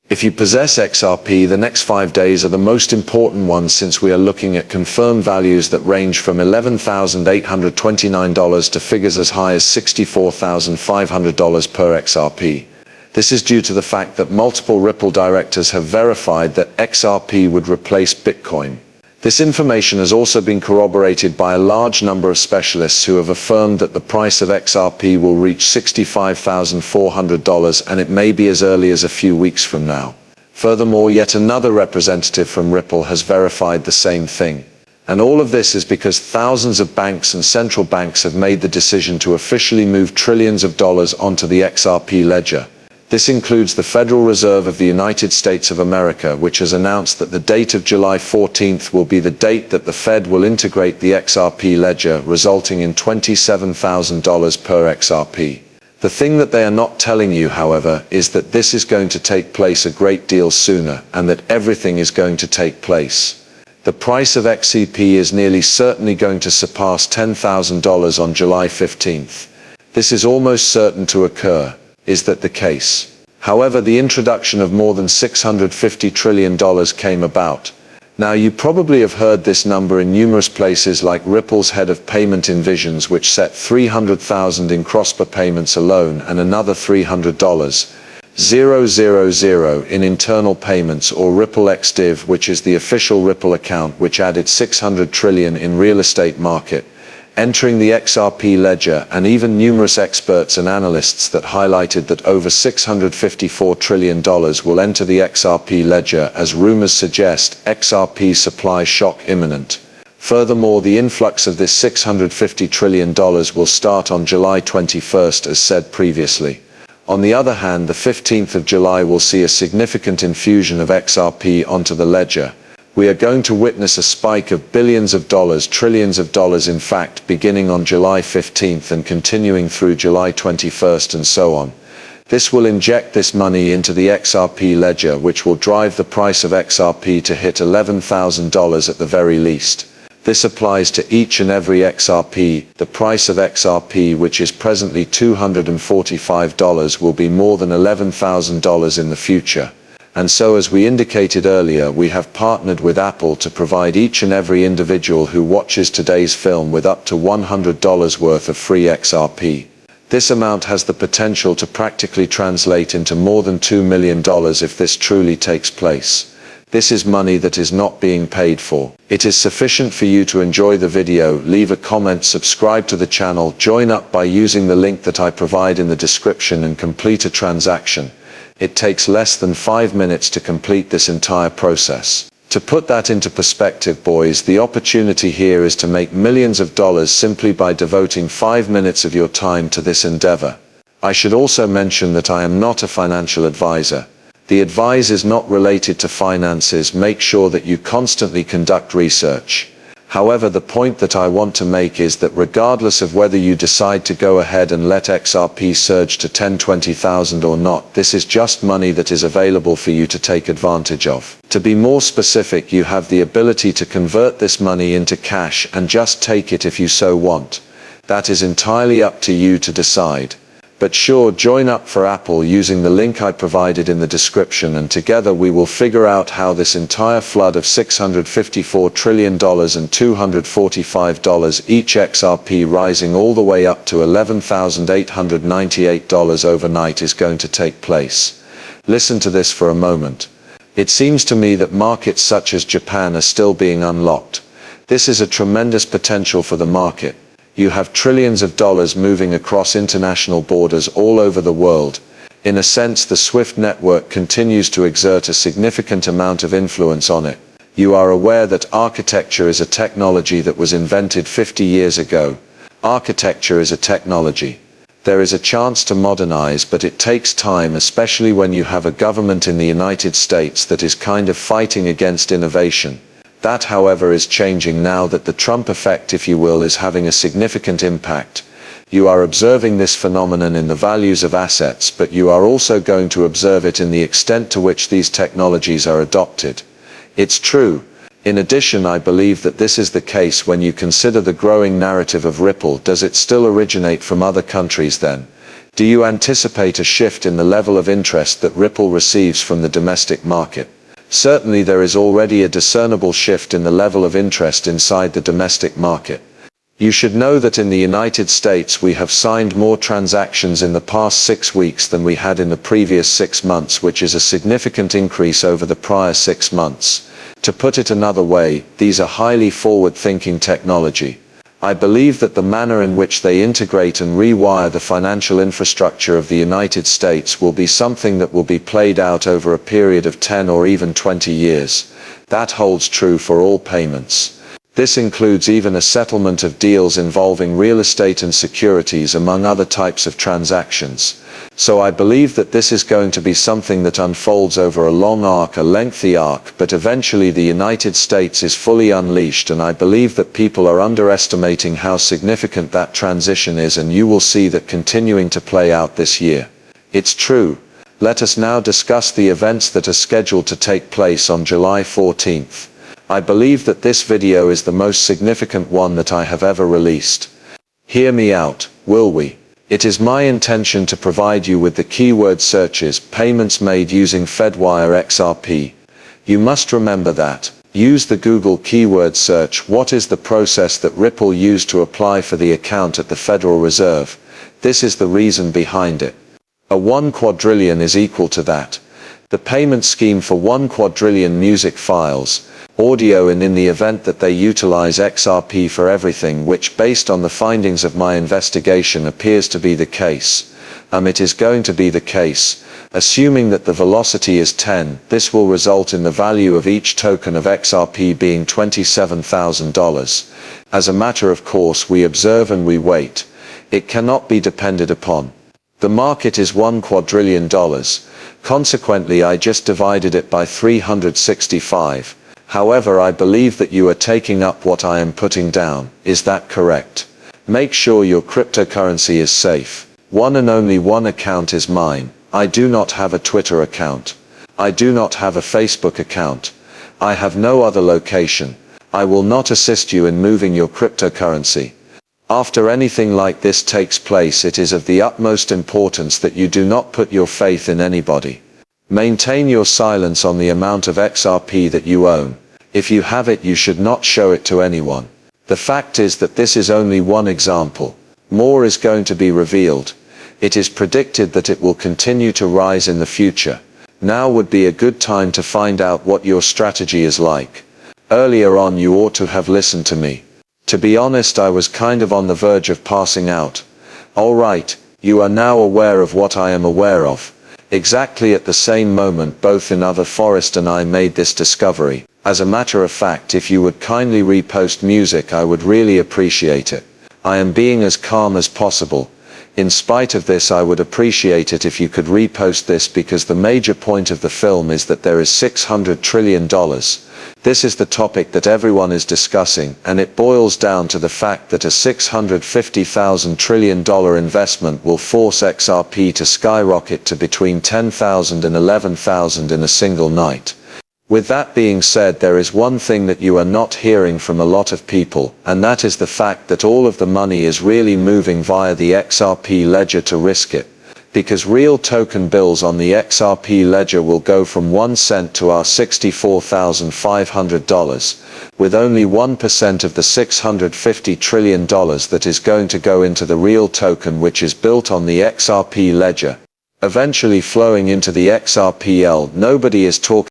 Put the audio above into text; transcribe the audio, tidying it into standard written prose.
If you possess XRP, the next 5 days are the most important ones since we are looking at confirmed values that range from $11,829 to figures as high as $64,500 per XRP. This is due to the fact that multiple Ripple directors have verified that XRP would replace Bitcoin. This information has also been corroborated by a large number of specialists who have affirmed that the price of XRP will reach $65,400, and it may be as early as a few weeks from now. Furthermore, yet another representative from Ripple has verified the same thing. And all of this is because thousands of banks and central banks have made the decision to officially move trillions of dollars onto the XRP ledger. This includes the Federal Reserve of the United States of America, which has announced that the date of July 14th will be the date that the Fed will integrate the XRP ledger, resulting in $27,000 per XRP. The thing that they are not telling you, however, is that this is going to take place a great deal sooner, and that everything is going to take place. The price of XRP is nearly certainly going to surpass $10,000 on July 15th. This is almost certain to occur. Is that the case? However, the introduction of more than $650 trillion came about. Now, you probably have heard this number in numerous places, like Ripple's head of payment envisions, which set $300,000 in cross-per payments alone and another $300,000 in internal payments, or Ripple XDiv, which is the official Ripple account, which added $600 trillion in real estate market entering the XRP ledger, and even numerous experts and analysts that highlighted that over $654 trillion will enter the XRP ledger, as rumors suggest XRP supply shock imminent. Furthermore, the influx of this $650 trillion will start on July 21st, as said previously. On the other hand, the 15th of July will see a significant infusion of XRP onto the ledger. We are going to witness a spike of billions of dollars, trillions of dollars in fact, beginning on July 15th and continuing through July 21st and so on. This will inject this money into the XRP ledger, which will drive the price of XRP to hit $11,000 at the very least. This applies to each and every XRP. The price of XRP, which is presently $245, will be more than $11,000 in the future. And so, as we indicated earlier, we have partnered with Apple to provide each and every individual who watches today's film with up to $100 worth of free XRP. This amount has the potential to practically translate into more than $2 million if this truly takes place. This is money that is not being paid for. It is sufficient for you to enjoy the video, leave a comment, subscribe to the channel, join up by using the link that I provide in the description, and complete a transaction. It takes less than 5 minutes to complete this entire process. To put that into perspective, boys, the opportunity here is to make millions of dollars simply by devoting 5 minutes of your time to this endeavor. I should also mention that I am not a financial advisor. The advice is not related to finances. Make sure that you constantly conduct research. However, the point that I want to make is that regardless of whether you decide to go ahead and let XRP surge to 10-20,000 or not, this is just money that is available for you to take advantage of. To be more specific, you have the ability to convert this money into cash and just take it if you so want. That is entirely up to you to decide. But sure, join up for Apple using the link I provided in the description, and together we will figure out how this entire flood of $654 trillion and $245 each XRP, rising all the way up to $11,898 overnight, is going to take place. Listen to this for a moment. It seems to me that markets such as Japan are still being unlocked. This is a tremendous potential for the market. You have trillions of dollars moving across international borders all over the world. In a sense, the SWIFT network continues to exert a significant amount of influence on it. You are aware that architecture is a technology that was invented 50 years ago. Architecture is a technology. There is a chance to modernize, but it takes time, especially when you have a government in the United States that is kind of fighting against innovation. That, however, is changing now that the Trump effect, if you will, is having a significant impact. You are observing this phenomenon in the values of assets, but you are also going to observe it in the extent to which these technologies are adopted. It's true. In addition, I believe that this is the case when you consider the growing narrative of Ripple. Does it still originate from other countries then? Do you anticipate a shift in the level of interest that Ripple receives from the domestic market? Certainly there is already a discernible shift in the level of interest inside the domestic market. You should know that in the United States we have signed more transactions in the past 6 weeks than we had in the previous 6 months, which is a significant increase over the prior 6 months. To put it another way, these are highly forward-thinking technology. I believe that the manner in which they integrate and rewire the financial infrastructure of the United States will be something that will be played out over a period of 10 or even 20 years. That holds true for all payments. This includes even a settlement of deals involving real estate and securities, among other types of transactions. So I believe that this is going to be something that unfolds over a long arc, a lengthy arc, but eventually the United States is fully unleashed, and I believe that people are underestimating how significant that transition is, and you will see that continuing to play out this year. It's true. Let us now discuss the events that are scheduled to take place on July 14th. I believe that this video is the most significant one that I have ever released. Hear me out, will we? It is my intention to provide you with the keyword searches, payments made using Fedwire XRP. You must remember that. Use the Google keyword search, what is the process that Ripple used to apply for the account at the Federal Reserve? This is the reason behind it. A 1 quadrillion is equal to that. The payment scheme for 1 quadrillion music files, audio, and in the event that they utilize XRP for everything, which based on the findings of my investigation appears to be the case. It is going to be the case. Assuming that the velocity is 10, this will result in the value of each token of XRP being $27,000. As a matter of course, we observe and we wait. It cannot be depended upon. The market is $1 quadrillion. Consequently, I just divided it by 365. However, I believe that you are taking up what I am putting down. Is that correct? Make sure your cryptocurrency is safe. One and only one account is mine. I do not have a Twitter account. I do not have a Facebook account. I have no other location. I will not assist you in moving your cryptocurrency. After anything like this takes place, it is of the utmost importance that you do not put your faith in anybody. Maintain your silence on the amount of XRP that you own. If you have it, you should not show it to anyone. The fact is that this is only one example. More is going to be revealed. It is predicted that it will continue to rise in the future. Now would be a good time to find out what your strategy is like. Earlier on you ought to have listened to me. To be honest, I was kind of on the verge of passing out. Alright, you are now aware of what I am aware of. Exactly at the same moment both in Other Forest and I made this discovery. As a matter of fact, if you would kindly repost music, I would really appreciate it. I am being as calm as possible. In spite of this, I would appreciate it if you could repost this, because the major point of the film is that there is $600 trillion. This is the topic that everyone is discussing, and it boils down to the fact that a $650,000 trillion investment will force XRP to skyrocket to between 10,000 and 11,000 in a single night. With that being said, there is one thing that you are not hearing from a lot of people, and that is the fact that all of the money is really moving via the XRP ledger to risk it. Because real token bills on the XRP ledger will go from 1 cent to our $64,500, with only 1% of the $650 trillion that is going to go into the real token, which is built on the XRP ledger, eventually flowing into the XRPL. Nobody is talking